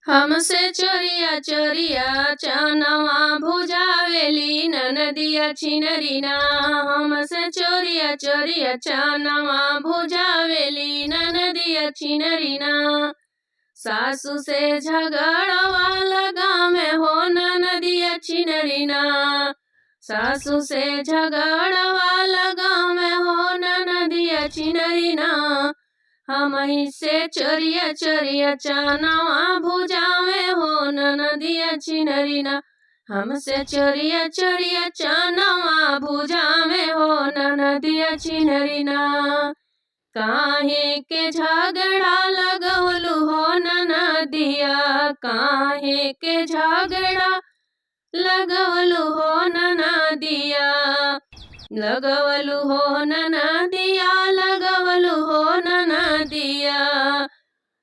हमसे चोरिया चोरिया चनवा भुजावेली ननदिया छिनरिना। हमसे चोरिया चोरिया चनवा भुजावेली ननदिया छिनरिना। सासू से झगड़वा लगा में हो ननदिया छिनरिना। सासू से झगड़वा लगा में हो ननदिया छिनरिना। हमही से चोरिया चोरिया चनवा भुजावे हो ननदिया छिनरिना। हमसे चोरिया चोरिया चनवा भुजावे हो ननदिया छिनरिना। काहे के झगड़ा लगवलु हो ननदिया। काहे के झगड़ा लगवलु हो ननदिया। लगवलु हो ननदिया लगवलु हो ननदिया।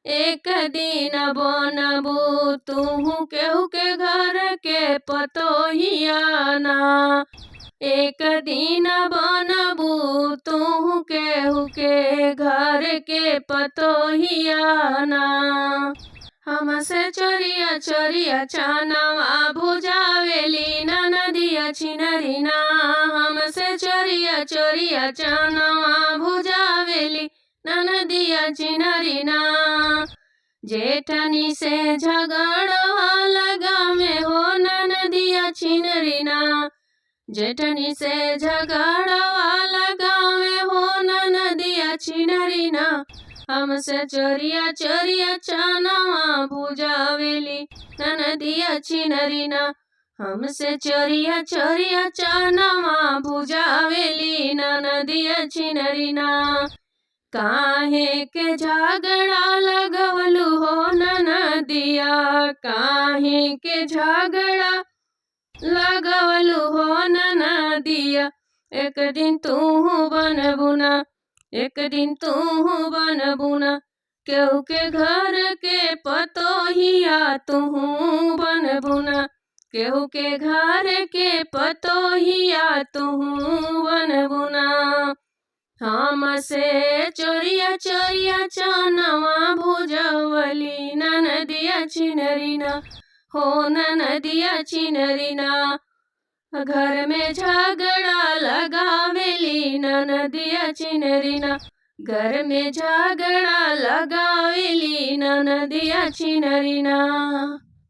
एक दिन बनबू तुहू केहू के घर के पतोहियाना। एक दिन बनबू तुहू केहू के घर के पतोहियाना। हमसे चोरिया चोरिया चनवा भुजावेली ननदिया छिनरिना। हमसे चोरिया चोरिया चनवा भुजावेली ननदिया छिनरिना। जेठनी से झगड़वा लगा में हो ननदिया छिनरिना। जेठनी से झगड़वा लगा में हो ननदिया छिनरिना। हमसे चोरिया चोरिया चनवा भुजावेली ननदिया छिनरिना। हमसे चोरिया चोरिया चनवा भुजावेली ननदिया छिनरिना। काहे के झगड़ा लगवलु हो ननदिया। काहे के झगड़ा लगवलु हो ननदिया। एक दिन तूहू बनबुना। एक दिन तूहू बनबुना। केहू के घर के पतोहिया तूहू बनबुना। केहू के घर के पतोहिया तूहू बनबुना। हमसे चोरिया चोरिया चनवा भुजावली ननदिया छिनरिना। हो ननदिया छिनरिना। घर में झगड़ा लगावेली ननदिया छिनरिना। घर में झगड़ा लगावेली ननदिया छिनरिना।